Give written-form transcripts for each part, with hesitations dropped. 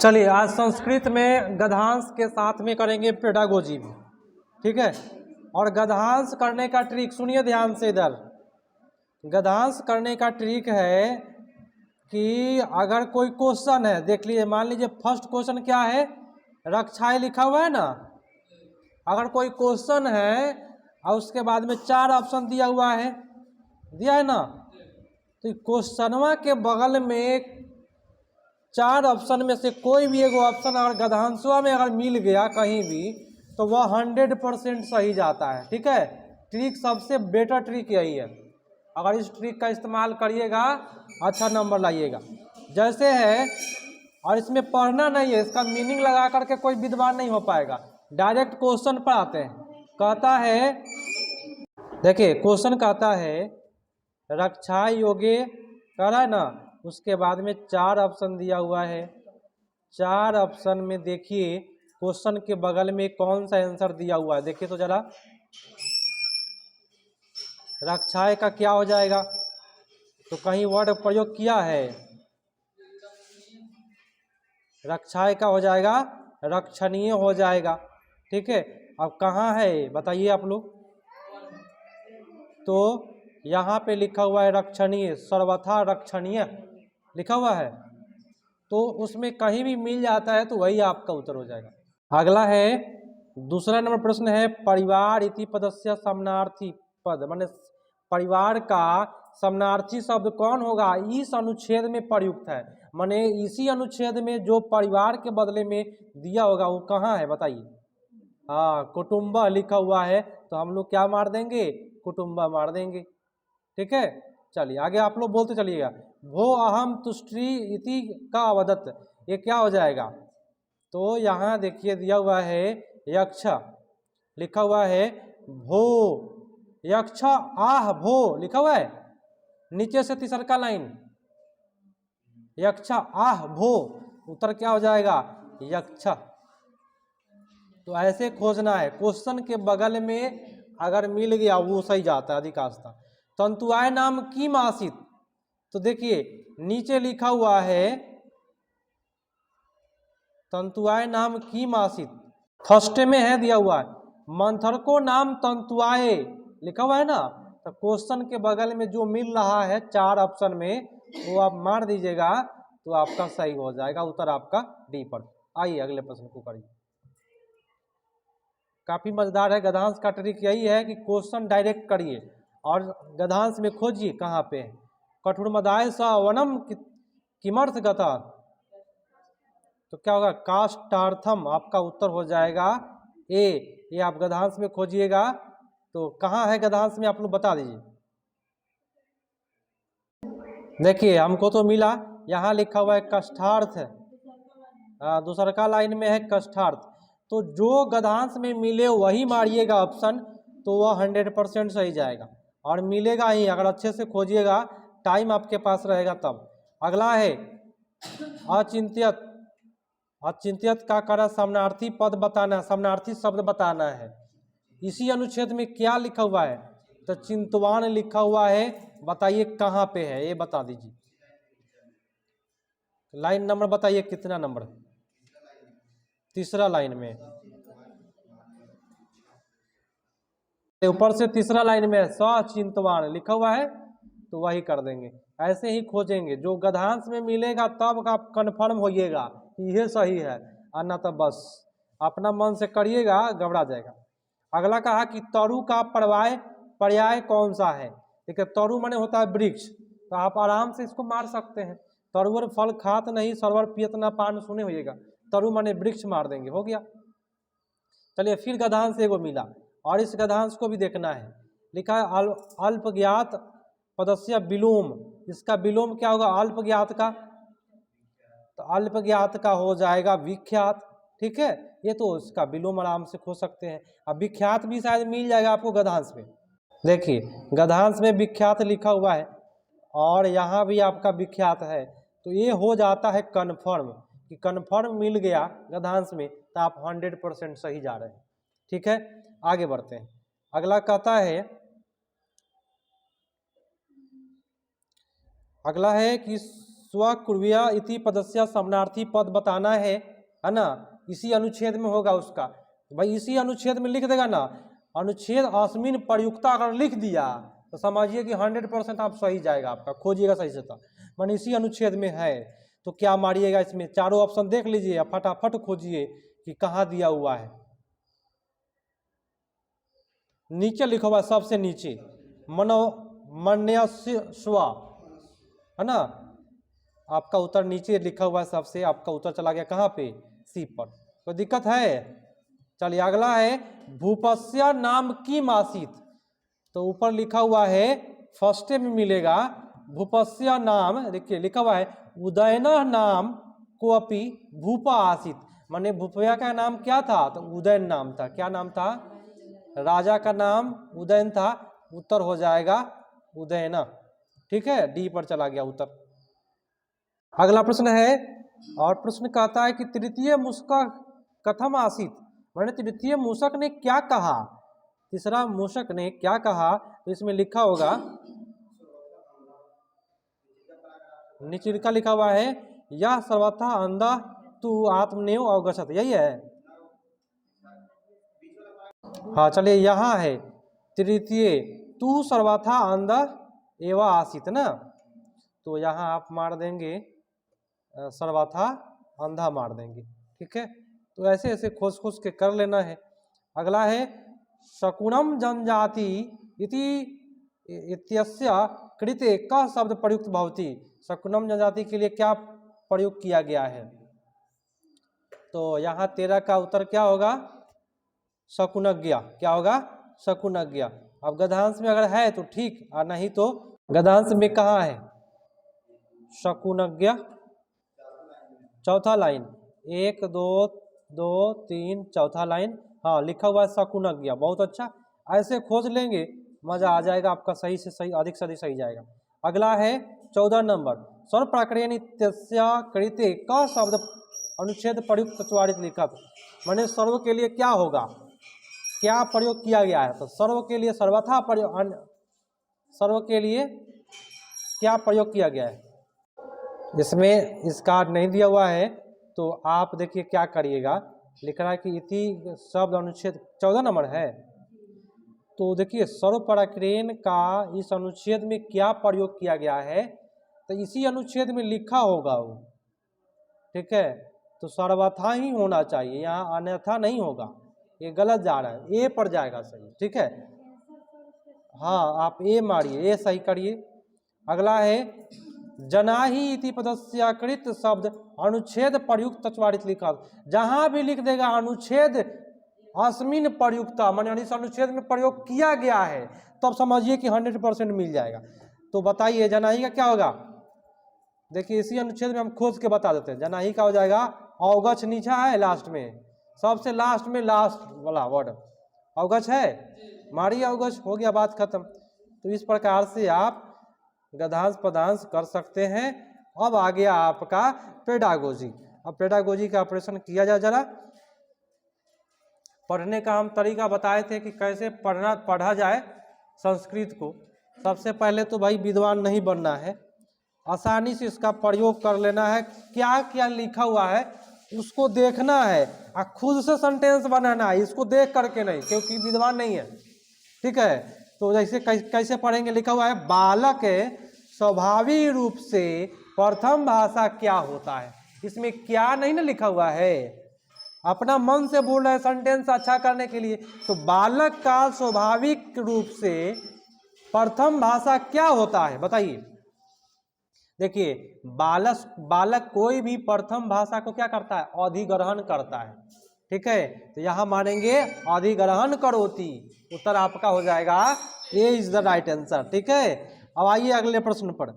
चलिए आज संस्कृत में गद्यांश के साथ में करेंगे पेडागोजी भी, ठीक है। और गद्यांश करने का ट्रिक सुनिए ध्यान से इधर। गद्यांश करने का ट्रिक है कि अगर कोई क्वेश्चन है, देख लीजिए, मान लीजिए फर्स्ट क्वेश्चन क्या है, रक्षाएं लिखा हुआ है ना। अगर कोई क्वेश्चन है और उसके बाद में 4 ऑप्शन दिया हुआ है, दिया है ना, तो क्वेश्चनवा के बगल में 4 ऑप्शन में से कोई भी एक ऑप्शन अगर गद्यांशवा में अगर मिल गया कहीं भी, तो वह 100% सही जाता है, ठीक है। ट्रिक सबसे बेटर ट्रिक यही है। अगर इस ट्रिक का इस्तेमाल करिएगा अच्छा नंबर लाइएगा। जैसे है, और इसमें पढ़ना नहीं है, इसका मीनिंग लगा करके कोई विद्वान नहीं हो पाएगा। डायरेक्ट क्वेश्चन पर आते हैं। कहता है, देखिए क्वेश्चन कहता है रक्षा योगे, कह रहा है ना, उसके बाद में 4 ऑप्शन दिया हुआ है। 4 ऑप्शन में देखिए क्वेश्चन के बगल में कौन सा आंसर दिया हुआ है, देखिए तो जरा। रक्षाएं का क्या हो जाएगा, तो कहीं वर्ड प्रयोग किया है, रक्षाएं का हो जाएगा रक्षणीय हो जाएगा, ठीक है। अब कहाँ है बताइए आप लोग, तो यहाँ पे लिखा हुआ है रक्षणीय, सर्वथा रक्षणीय लिखा हुआ है, तो उसमें कहीं भी मिल जाता है तो वही आपका उत्तर हो जाएगा। अगला है दूसरा नंबर प्रश्न है, परिवार इति पदस्य समानार्थी पद, माने परिवार का समानार्थी शब्द कौन होगा, इस अनुच्छेद में प्रयुक्त है। माने इसी अनुच्छेद में जो परिवार के बदले में दिया होगा वो कहाँ है बताइए। हाँ, कुटुंब लिखा हुआ है, तो हम लोग क्या मार देंगे, कुटुंब मार देंगे, ठीक है। चलिए आगे आप लोग बोलते चलिएगा। भो अहम तुष्टि इति का अवदत्त, ये क्या हो जाएगा, तो यहाँ देखिए दिया हुआ है यक्ष, लिखा हुआ है भो, यक्ष आह भो लिखा हुआ है, नीचे से तीसरा का लाइन, यक्ष आह भो, उत्तर क्या हो जाएगा यक्ष। तो ऐसे खोजना है, क्वेश्चन के बगल में अगर मिल गया वो सही जाता है अधिकांशतः। तंतुआय नाम की मासित, तो देखिए नीचे लिखा हुआ है तंतुआय नाम की मासित, फर्स्ट में है दिया हुआ है, मंथर को नाम तंतुआय लिखा हुआ है ना, तो क्वेश्चन के बगल में जो मिल रहा है 4 ऑप्शन में वो आप मार दीजिएगा तो आपका सही हो जाएगा, उत्तर आपका डी पर। आइए अगले प्रश्न को करिए। काफी मजेदार है। गद्यांश का ट्रिक यही है कि क्वेश्चन डायरेक्ट करिए और गद्यांश में खोजिए कहाँ पे है। कठोरमदाय स वनम किमर्थ गता, तो क्या होगा काष्ठार्थम, आपका उत्तर हो जाएगा ए। ये आप गद्यांश में खोजिएगा तो कहाँ है गद्यांश में आप लोग बता दीजिए। देखिए हमको तो मिला, यहाँ लिखा हुआ है कष्टार्थ, दूसरा का लाइन में है कष्टार्थ, तो जो गद्यांश में मिले वही मारिएगा ऑप्शन, तो वह 100% सही जाएगा और मिलेगा ही अगर अच्छे से खोजिएगा, टाइम आपके पास रहेगा तब। अगला है अचिंत्यत, अचिंत्यत का कारण समानार्थी पद बताना, समानार्थी शब्द बताना है। इसी अनुच्छेद में क्या लिखा हुआ है, तो चिंतवान लिखा हुआ है, बताइए कहाँ पे है ये बता दीजिए। लाइन नंबर बताइए कितना नंबर, तीसरा लाइन में, ऊपर से तीसरा लाइन में सचिंतवान लिखा हुआ है, तो वही कर देंगे। ऐसे ही खोजेंगे, जो गद्यांश में मिलेगा तब आप कन्फर्म होइएगा ये सही है, और ना तो बस अपना मन से करिएगा घबरा जाएगा। अगला कहा कि तरु का पर्याय कौन सा है। देखिए तरु माने होता है वृक्ष, तो आप आराम से इसको मार सकते हैं। तरुवर फल खात नहीं सरवर पियत न पान, सुने होइएगा, तरु माने वृक्ष मार देंगे, हो गया। चलिए फिर गद्यांश एगो मिला और इस गद्यांश को भी देखना है। लिखा है अल्पज्ञात पदस्य विलोम, इसका विलोम क्या होगा अल्पज्ञात का, तो अल्पज्ञात का हो जाएगा विख्यात, ठीक है। ये तो इसका विलोम आराम से खोज सकते हैं। अब विख्यात भी शायद मिल जाएगा आपको गद्यांश में, देखिए गद्यांश में विख्यात लिखा हुआ है और यहाँ भी आपका विख्यात है, तो ये हो जाता है कन्फर्म, कि कन्फर्म मिल गया गद्यांश में तो आप 100% सही जा रहे हैं, ठीक है। आगे बढ़ते हैं। अगला कहता है, अगला है कि स्वकुर्व्या इति पदस्य समानार्थी पद बताना है ना, इसी अनुच्छेद में होगा उसका। भाई इसी अनुच्छेद में लिख देगा ना, अनुच्छेद अस्मिन प्रयुक्ता अगर लिख दिया तो समझिए कि 100% आप सही जाएगा, आपका खोजिएगा सही से। तो माने इसी अनुच्छेद में है, तो क्या मारिएगा इसमें, चारों ऑप्शन देख लीजिए, फटाफट खोजिए कि कहाँ दिया हुआ है। नीचे लिखा हुआ है सबसे नीचे, मनोमन्यस्य स्व, है ना, आपका उत्तर नीचे लिखा हुआ है सबसे, आपका उत्तर चला गया कहाँ पे, सी पर। कोई दिक्कत है? चलिए अगला है भूपस्य नाम की मासित। तो ऊपर लिखा हुआ है, फर्स्ट में मिलेगा भूपस्य नाम, देखिए लिखा हुआ है उदयन नाम को अपि भूपा आसित, माने भूपया का नाम क्या था, तो उदयन नाम था। क्या नाम था? राजा का नाम उदयन था, उत्तर हो जाएगा उदयन। ठीक है, डी पर चला गया उत्तर। अगला प्रश्न है, और प्रश्न कहता है कि तृतीय मूषक कथम आसित, माने तृतीय मूषक ने क्या कहा, तीसरा मूषक ने क्या कहा। तो इसमें लिखा होगा, नीचे लिखा हुआ है यह सर्वथा अंधा तू आत्मनेव अवगछत, यही है। हाँ चलिए, यहाँ है तृतीय तू सर्वथा अंधा एवं आसित ना, तो यहाँ आप मार देंगे सर्वथा अंधा मार देंगे। ठीक है, तो ऐसे ऐसे खोज खोज के कर लेना है। अगला है शकुनम जनजाति इति इत्यस्य कृते क शब्द प्रयुक्त भवति, शकुनम जनजाति के लिए क्या प्रयोग किया गया है। तो यहाँ 13 का उत्तर क्या होगा, शकुनज्ञ। क्या होगा? शकुनज्ञ। अब गद्यांश में अगर है तो ठीक, और नहीं तो गद्यांश में कहाँ है, शकुनज्ञ चौथा लाइन, 1 2 2 3 चौथा लाइन, हाँ लिखा हुआ है शकुनज्ञ। बहुत अच्छा, ऐसे खोज लेंगे मजा आ जाएगा आपका, सही से सही, अधिक से अधिक सही जाएगा। अगला है 14 नंबर, सर्व प्राकृत इत्यस्य कृते क शब्द अनुच्छेद प्रयुक्त चत्वारित लिखत, माने सर्व के लिए क्या होगा, क्या प्रयोग किया गया है। तो सर्व के लिए सर्वथा प्रयोग, सर्व के लिए क्या प्रयोग किया गया है, इसमें इसका नहीं दिया हुआ है। तो आप देखिए क्या करिएगा, लिख रहा है कि इति शब्द अनुच्छेद 14 नंबर है। तो देखिए सर्व प्राकृत का इस अनुच्छेद में क्या प्रयोग किया गया है, तो इसी अनुच्छेद में लिखा होगा वो। ठीक है, तो सर्वथा ही होना चाहिए, यहाँ अन्यथा नहीं होगा, ये गलत जा रहा है, ए पर जाएगा सही। ठीक है, हाँ आप ए मारिए, ए सही करिए। अगला है जनाहि इति पदस्य कृत शब्द अनुच्छेद प्रयुक्त चत्वारित लिखा, जहां भी लिख देगा अनुच्छेद अस्मिन प्रयुक्ता, माने इस अनुच्छेद में प्रयोग किया गया है, तब समझिए कि 100% मिल जाएगा। तो बताइए जनाहि का क्या होगा, देखिए इसी अनुच्छेद में हम खोज के बता देते हैं। जनाहि का हो जाएगा अवगछ, नीचा है लास्ट में, सबसे लास्ट में लास्ट वाला वर्ड अवगछ है, मारिए अवगछ, हो गया बात खत्म। तो इस प्रकार से आप गद्यांश पदांश कर सकते हैं। अब आ गया आपका पेडागोजी। अब पेडागोजी का ऑपरेशन किया जाए जरा। पढ़ने का हम तरीका बताए थे कि कैसे पढ़ा जाए संस्कृत को। सबसे पहले तो भाई विद्वान नहीं बनना है, आसानी से इसका प्रयोग कर लेना है, क्या क्या लिखा हुआ है उसको देखना है और खुद से सेंटेंस बनाना है, इसको देख करके नहीं, क्योंकि विद्वान नहीं है। ठीक है, तो जैसे कैसे पढ़ेंगे, लिखा हुआ है बालक स्वाभाविक रूप से प्रथम भाषा क्या होता है, इसमें क्या नहीं ना लिखा हुआ है, अपना मन से बोल रहे हैं सेंटेंस अच्छा करने के लिए। तो बालक का स्वाभाविक रूप से प्रथम भाषा क्या होता है बताइए। देखिए बालक कोई भी प्रथम भाषा को क्या करता है, अधिग्रहण करता है। ठीक है, तो यहां मानेंगे अधिग्रहण करोति, उत्तर आपका हो जाएगा ए इज द राइट आंसर। ठीक है, अब आइए अगले प्रश्न पर।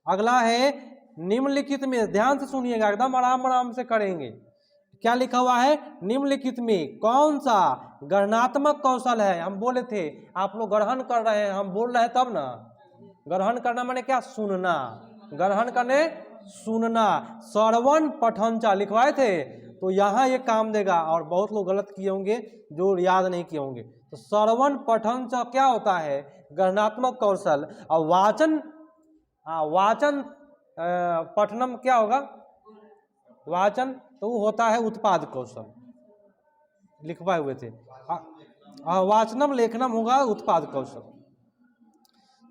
अगला है निम्नलिखित में, ध्यान से सुनिएगा, एकदम आराम आराम से करेंगे। क्या लिखा हुआ है, निम्नलिखित में कौन सा गणनात्मक कौशल है। हम बोले थे आप लोग ग्रहण कर रहे हैं, हम बोल रहे हैं तब ना। ग्रहण करना माने क्या, सुनना, ग्रहण करने सुनना, श्रवण पठन चा लिखवाए थे, तो यहाँ ये काम देगा। और बहुत लोग गलत किए होंगे जो याद नहीं किए होंगे। तो श्रवण पठन चा क्या होता है, गणनात्मक कौशल। और वाचन पठनम क्या होगा, वाचन, तो वो होता है उत्पाद कौशल, लिखवाए हुए थे। वाचनम लेखनम होगा उत्पाद कौशल।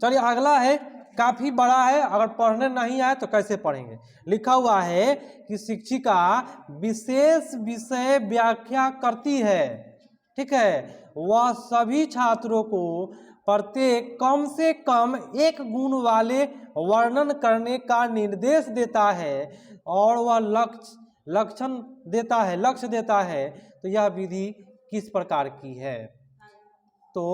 चलिए अगला है, काफी बड़ा है, अगर पढ़ने नहीं आए तो कैसे पढ़ेंगे। लिखा हुआ है कि शिक्षिका विशेष विषय व्याख्या करती है, ठीक है, वह सभी छात्रों को प्रत्येक कम से कम एक गुण वाले वर्णन करने का निर्देश देता है और वह लक्ष्य देता है। तो यह विधि किस प्रकार की है। तो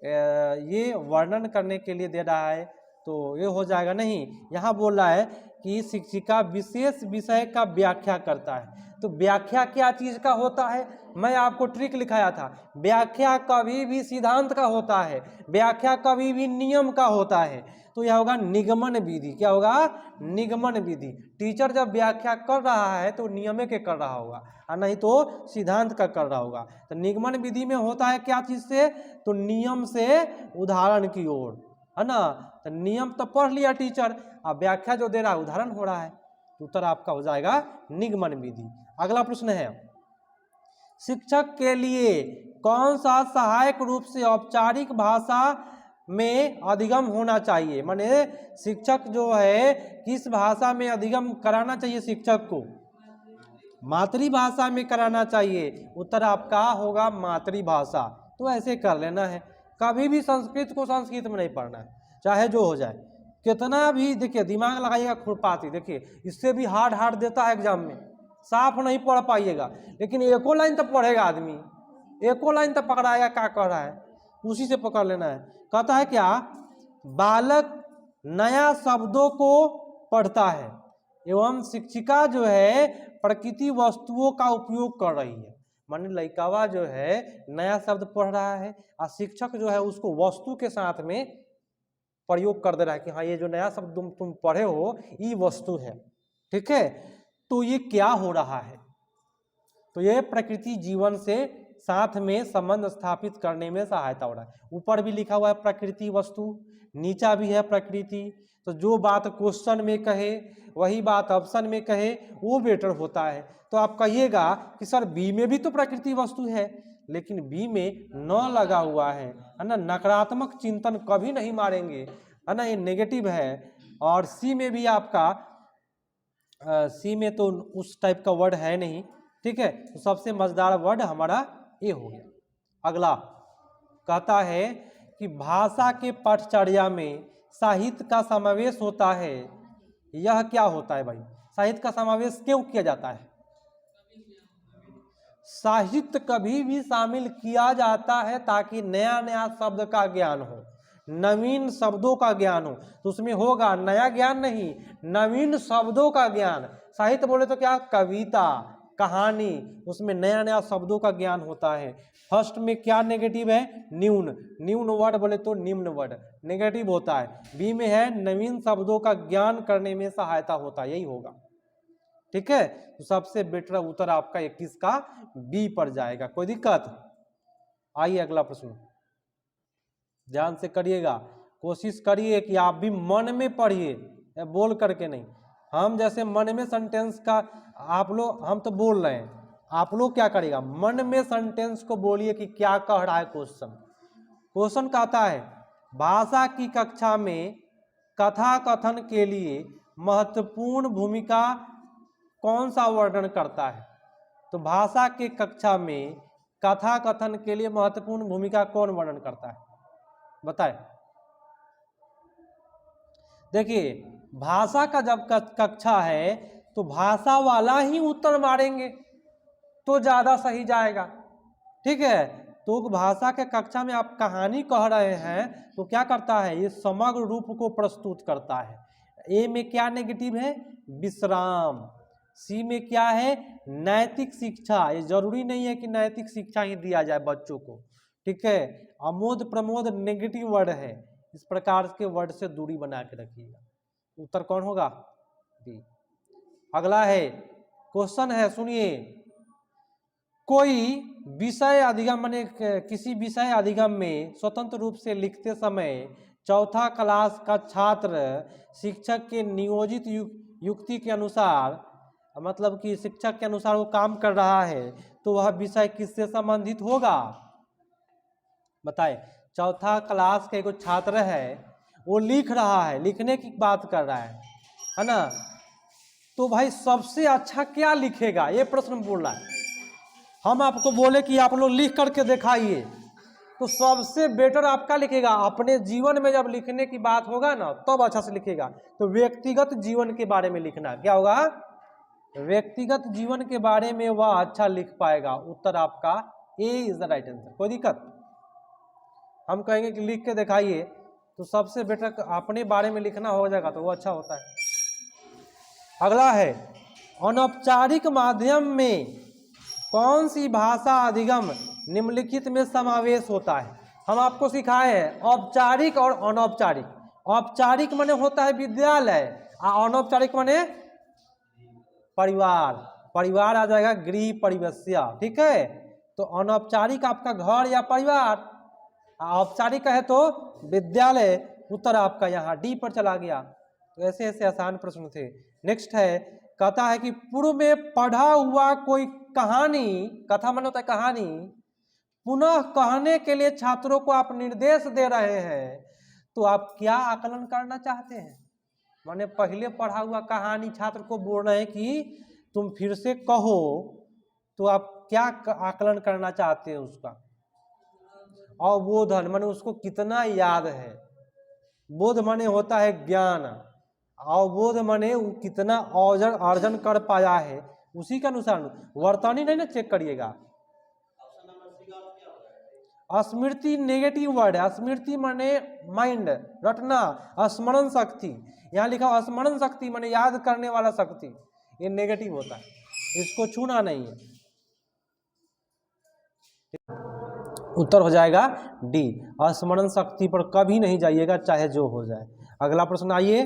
ये वर्णन करने के लिए दे रहा है, तो ये हो जाएगा नहीं। यहाँ बोल रहा है कि शिक्षिका विशेष विषय का व्याख्या करता है। तो व्याख्या क्या चीज का होता है, मैं आपको ट्रिक लिखाया था। व्याख्या कभी भी सिद्धांत का होता है, व्याख्या कभी भी नियम का होता है। तो यह होगा निगमन विधि। क्या होगा, निगमन विधि। टीचर जब व्याख्या कर रहा है तो नियम के कर रहा होगा, और नहीं तो सिद्धांत का कर रहा होगा। तो निगमन विधि में होता है क्या चीज से, तो नियम से उदाहरण की ओर, है ना। तो नियम तो पढ़ लिया टीचर, अब व्याख्या जो दे रहा है उदाहरण हो रहा है, तो उत्तर आपका हो जाएगा निगमन विधि। अगला प्रश्न है, शिक्षक के लिए कौन सा सहायक रूप से औपचारिक भाषा में अधिगम होना चाहिए। माने शिक्षक जो है किस भाषा में अधिगम कराना चाहिए, शिक्षक को मातृभाषा में कराना चाहिए। उत्तर आपका होगा मातृभाषा। तो ऐसे कर लेना है, कभी भी संस्कृत को संस्कृत में नहीं पढ़ना है, चाहे जो हो जाए। कितना भी देखिए दिमाग लगाइएगा खुरपाती, देखिए इससे भी हार्ड देता है एग्जाम में, साफ नहीं पढ़ पाइएगा, लेकिन एको लाइन तो पढ़ेगा आदमी, एको लाइन तो पकड़ाएगा क्या कह रहा है, उसी से पकड़ लेना है। कहता है क्या, बालक नया शब्दों को पढ़ता है एवं शिक्षिका जो है प्रकृति वस्तुओं का उपयोग कर रही है। माने लड़कावा जो है नया शब्द पढ़ रहा है और शिक्षक जो है उसको वस्तु के साथ में प्रयोग कर दे रहा है कि हाँ ये जो नया शब्द तुम पढ़े हो ये वस्तु है, ठीक है। तो ये क्या हो रहा है, तो ये प्रकृति जीवन से साथ में संबंध स्थापित करने में सहायता हो रहा है। ऊपर भी लिखा हुआ है प्रकृति वस्तु, नीचा भी है प्रकृति। तो जो बात क्वेश्चन में कहे वही बात ऑप्शन में कहे वो बेटर होता है। तो आप कहिएगा कि सर बी में भी तो प्रकृति वस्तु है, लेकिन बी में न लगा हुआ है ना, नकारात्मक चिंतन कभी नहीं मारेंगे, है ना, ये नेगेटिव है। और सी में भी आपका सी में तो उस टाइप का वर्ड है नहीं, ठीक है। तो सबसे मजेदार वर्ड हमारा ये हो गया। अगला कहता है कि भाषा के पाठचर्या में साहित्य का समावेश होता है। यह क्या होता है भाई, साहित्य का समावेश क्यों किया जाता है। साहित्य कभी भी शामिल किया जाता है ताकि नया नया शब्द का ज्ञान हो, नवीन शब्दों का ज्ञान हो। तो उसमें होगा नया ज्ञान नहीं, नवीन शब्दों का ज्ञान। साहित्य बोले तो क्या, कविता कहानी, उसमें नया नया शब्दों का ज्ञान होता है। फर्स्ट में क्या नेगेटिव है, न्यून वर्ड बोले तो निम्न वर्ड नेगेटिव होता है। बी में है नवीन शब्दों का ज्ञान करने में सहायता होता है, यही होगा, ठीक है। तो सबसे बेटर उत्तर आपका 21 का बी पर जाएगा। कोई दिक्कत, आइए अगला प्रश्न ध्यान से करिएगा, कोशिश करिए कि आप भी मन में पढ़िए, बोल करके नहीं। हम जैसे मन में सेंटेंस का आप लोग, हम तो बोल रहे हैं, आप लोग क्या करिएगा, मन में सेंटेंस को बोलिए कि क्या कह रहा है क्वेश्चन कहता है भाषा की कक्षा में कथा कथन के लिए महत्वपूर्ण भूमिका कौन सा वर्णन करता है। तो भाषा के कक्षा में कथा कथन के लिए महत्वपूर्ण भूमिका कौन वर्णन करता है, बताए। देखिए भाषा का जब कक्षा है तो भाषा वाला ही उत्तर मारेंगे तो ज्यादा सही जाएगा, ठीक है। तो भाषा के कक्षा में आप कहानी कह रहे हैं तो क्या करता है, ये समग्र रूप को प्रस्तुत करता है। ए में क्या नेगेटिव है, विश्राम। सी में क्या है, नैतिक शिक्षा। ये जरूरी नहीं है कि नैतिक शिक्षा ही दिया जाए बच्चों को, ठीक है। अमोद प्रमोद नेगेटिव वर्ड है, इस प्रकार के वर्ड से दूरी बना के रखिएगा। उत्तर कौन होगा, डी। अगला है क्वेश्चन है, सुनिए, कोई विषय अधिगम माने किसी विषय अधिगम में स्वतंत्र रूप से लिखते समय चौथा क्लास का छात्र शिक्षक के नियोजित युक्ति के अनुसार, मतलब कि शिक्षक के अनुसार वो काम कर रहा है, तो वह विषय किससे संबंधित होगा? बताए। चौथा क्लास के कोई छात्र है, वो लिख रहा है, लिखने की बात कर रहा है ना, तो भाई सबसे अच्छा क्या लिखेगा, ये प्रश्न बोल रहा है। हम आपको बोले कि आप लोग लिख करके दिखाइए, तो सबसे बेटर आपका लिखेगा। अपने जीवन में जब लिखने की बात होगा ना, तब अच्छा से लिखेगा। तो व्यक्तिगत जीवन के बारे में लिखना, क्या होगा? व्यक्तिगत जीवन के बारे में वह अच्छा लिख पाएगा। उत्तर आपका ए इज द राइट आंसर। कोई दिक्कत? हम कहेंगे कि लिख के दिखाइए, तो सबसे बेटर अपने बारे में लिखना हो जाएगा, तो वो अच्छा होता है। अगला है, अनौपचारिक माध्यम में कौन सी भाषा अधिगम निम्नलिखित में समावेश होता है? हम आपको सिखाए हैं औपचारिक और अनौपचारिक। औपचारिक माने होता है विद्यालय, और अनौपचारिक माने परिवार। परिवार आ जाएगा गृह परिवेश्य, ठीक है। तो अनौपचारिक आपका घर या परिवार, औपचारिक है तो विद्यालय। उत्तर आपका यहाँ डी पर चला गया। तो ऐसे ऐसे आसान प्रश्न थे। नेक्स्ट है, कहता है कि पूर्व में पढ़ा हुआ कोई कहानी, कथा माने होता है कहानी, पुनः कहने के लिए छात्रों को आप निर्देश दे रहे हैं, तो आप क्या आकलन करना चाहते हैं? माने पहले पढ़ा हुआ कहानी छात्र को बोल रहे हैं कि तुम फिर से कहो, तो आप क्या आकलन करना चाहते हैं उसका? अवबोधन माने उसको कितना याद है। बोध माने होता है ज्ञान, अवबोध माने वो कितना अर्जन कर पाया है, उसी के अनुसार। वर्तनी नहीं ना चेक करिएगा। स्मृति नेगेटिव वर्ड है। स्मृति माने माइंड, रटना, स्मरण शक्ति। यहाँ लिखा स्मरण शक्ति माने याद करने वाला शक्ति, ये नेगेटिव होता है, इसको छूना नहीं है। उत्तर हो जाएगा डी, स्मरण शक्ति पर कभी नहीं जाइएगा, चाहे जो हो जाए। अगला प्रश्न आइए।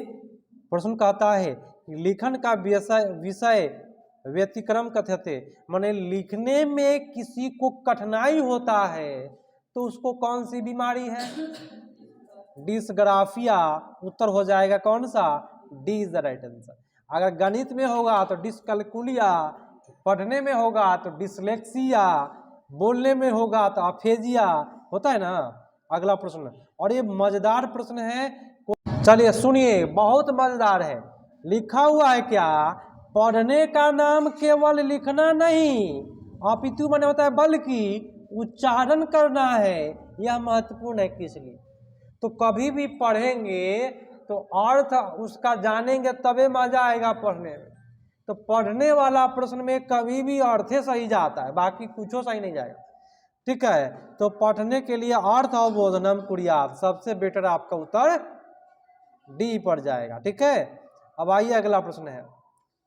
प्रश्न कहता है लिखन का विषय व्यतिक्रम कथ्यते, माने लिखने में किसी को कठिनाई होता है, तो उसको कौन सी बीमारी है? डिसग्राफिया। उत्तर हो जाएगा कौन सा? D is the right answer. अगर गणित में होगा तो डिसकैलकुलिया, पढ़ने में होगा तो डिसलेक्सिया, बोलने में होगा तो अफेजिया, होता है ना। अगला प्रश्न, और ये मजेदार प्रश्न है, चलिए सुनिए, बहुत मजेदार है। लिखा हुआ है क्या? पढ़ने का नाम केवल लिखना नहीं, अपितु माने होता है बल्कि उच्चारण करना है। यह महत्वपूर्ण है। किस लिए? तो कभी भी पढ़ेंगे तो अर्थ उसका जानेंगे, तबे मजा आएगा पढ़ने में। तो पढ़ने वाला प्रश्न में कभी भी अर्थ सही जाता है, बाकी कुछ सही नहीं जाएगा, ठीक है। तो पढ़ने के लिए अर्थ अवबोधनम कुर्यात्, सबसे बेटर आपका उत्तर डी पर जाएगा, ठीक है। अब आइए अगला प्रश्न है।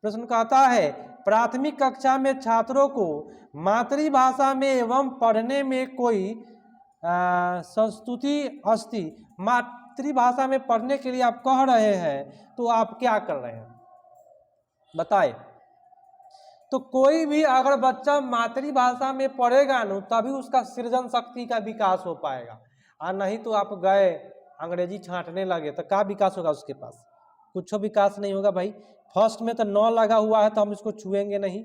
प्रश्न कहता है प्राथमिक कक्षा में छात्रों को मातृभाषा में एवं पढ़ने में कोई संस्तुति अस्ति, मातृभाषा में पढ़ने के लिए आप कह रहे हैं, तो आप क्या कर रहे हैं बताए। तो कोई भी अगर बच्चा मातृभाषा में पढ़ेगा ना, तभी उसका सृजन शक्ति का विकास हो पाएगा। और नहीं तो आप गए अंग्रेजी छांटने लगे तो क्या विकास होगा उसके पास? कुछ विकास नहीं होगा भाई। फर्स्ट में तो 9 लगा हुआ है, तो हम इसको छुएंगे नहीं,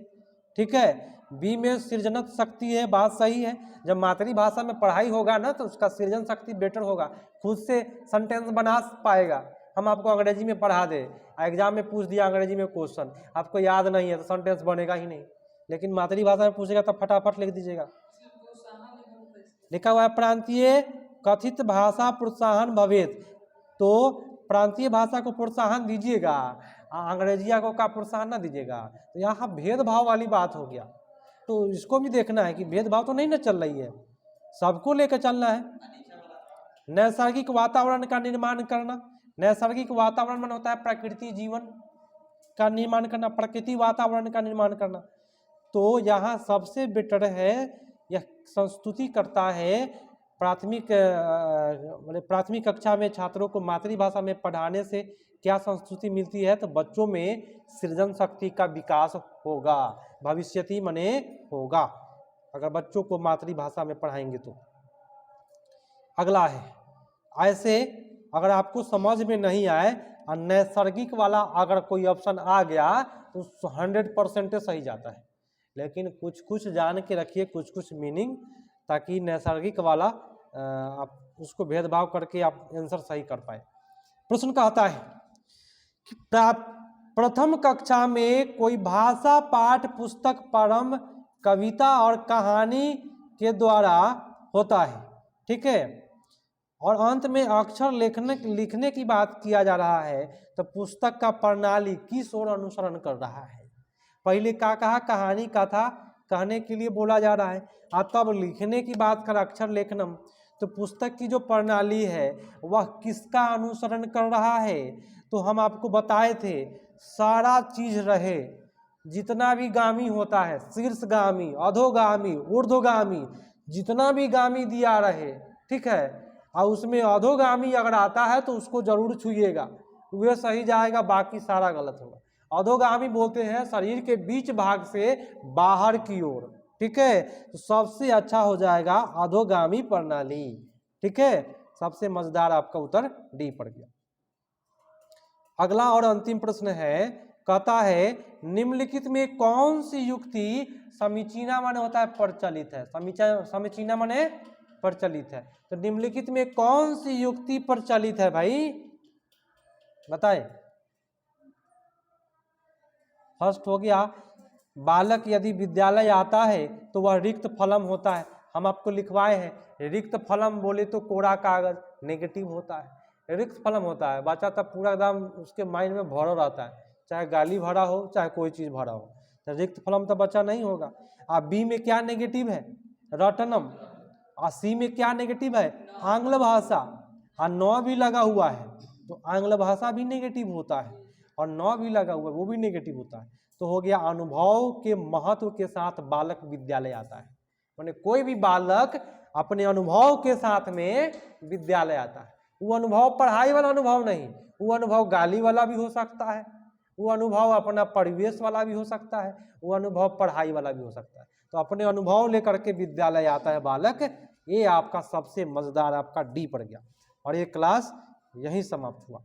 ठीक है। बी में सृजन शक्ति है, बात सही है। जब मातृभाषा में पढ़ाई होगा ना, तो उसका सृजन शक्ति बेटर होगा, खुद से सेंटेंस बना पाएगा। हम आपको अंग्रेजी में पढ़ा दे, एग्जाम में पूछ दिया अंग्रेजी में क्वेश्चन, आपको याद नहीं है तो सेंटेंस बनेगा ही नहीं। लेकिन मातृभाषा में पूछेगा तो फटाफट लिख दीजिएगा। लिखा हुआ है प्रांतीय कथित भाषा प्रोत्साहन भवेत, तो प्रांतीय भाषा को प्रोत्साहन दीजिएगा, अंग्रेजिया को का प्रोत्साहन ना दीजिएगा। तो यहाँ भेदभाव वाली बात हो गया। तो इसको भी देखना है कि भेदभाव तो नहीं ना चल रही है, सबको लेकर चलना है। नैसर्गिक वातावरण का निर्माण करना, नैसर्गिक वातावरण में होता है प्रकृति जीवन का निर्माण करना, प्रकृति वातावरण का निर्माण करना। तो यहाँ सबसे बेटर है, यह संस्तुति करता है प्राथमिक कक्षा में छात्रों को मातृभाषा में पढ़ाने से क्या संस्तुति मिलती है? तो बच्चों में सृजन शक्ति का विकास होगा, भविष्यति मने होगा, अगर बच्चों को मातृभाषा में पढ़ाएंगे तो। अगला है, ऐसे अगर आपको समझ में नहीं आए और नैसर्गिक वाला अगर कोई ऑप्शन आ गया तो 100% सही जाता है, लेकिन कुछ कुछ जान के रखिए, कुछ कुछ मीनिंग, ताकि नैसर्गिक वाला आप उसको भेदभाव करके आप आंसर सही कर पाए। प्रश्न कहता है कि प्रथम कक्षा में कोई भाषा पाठ पुस्तक प्रारंभ कविता और कहानी के द्वारा होता है, ठीक है, और अंत में अक्षर लिखने की बात किया जा रहा है, तो पुस्तक का प्रणाली किस ओर अनुसरण कर रहा है। पहले क्या कहा, कहानी कथा कहने के लिए बोला जा रहा है, और तब लिखने की बात कर अक्षर लेखनम, तो पुस्तक की जो प्रणाली है वह किसका अनुसरण कर रहा है। तो हम आपको बताए थे सारा चीज रहे, जितना भी गामी होता है, शीर्षगामी, अधोगामी, ऊर्ध्वगामी, जितना भी गामी दिया रहे, ठीक है, और उसमें अधोगामी अगर आता है तो उसको जरूर छूइएगा, वह सही जाएगा, बाकी सारा गलत होगा। अधोगामी बोलते हैं शरीर के बीच भाग से बाहर की ओर, ठीक है, तो सबसे अच्छा हो जाएगा अधोगामी प्रणाली, ठीक है। सबसे मजेदार आपका उत्तर डी पड़ गया। अगला और अंतिम प्रश्न है, कहता है निम्नलिखित में कौन सी युक्ति समीचीना माने होता है प्रचलित है। समीचीना माने प्रचलित है, तो निम्नलिखित में कौन सी युक्ति प्रचलित है भाई, बताए। फर्स्ट हो गया, बालक यदि विद्यालय आता है तो वह रिक्त फलम होता है। हम आपको लिखवाए हैं, रिक्त फलम बोले तो कोरा कागज नेगेटिव होता है, रिक्त फलम होता है, बच्चा तब पूरा एकदम उसके माइंड में भरा रहता है, चाहे गाली भरा हो चाहे कोई चीज भरा हो, तो रिक्त फलम तो बच्चा नहीं होगा। अब बी में क्या नेगेटिव है, रटनम, और सी में क्या नेगेटिव है, आंग्ल भाषा, और नौ भी लगा हुआ है तो आंग्ल भाषा भी नेगेटिव होता है, और नौ भी लगा हुआ है वो भी नेगेटिव होता है। तो हो गया अनुभव के महत्व के साथ बालक विद्यालय आता है, माने कोई भी बालक अपने अनुभव के साथ में विद्यालय आता है। वो अनुभव पढ़ाई वाला अनुभव नहीं, वो अनुभव गाली वाला भी हो सकता है, वो अनुभव अपना परिवेश वाला भी हो सकता है, वो अनुभव पढ़ाई वाला भी हो सकता है। तो अपने अनुभव लेकर के विद्यालय आता है बालक, ये आपका सबसे मजेदार आपका डी पड़ गया, और ये क्लास यहीं समाप्त हुआ।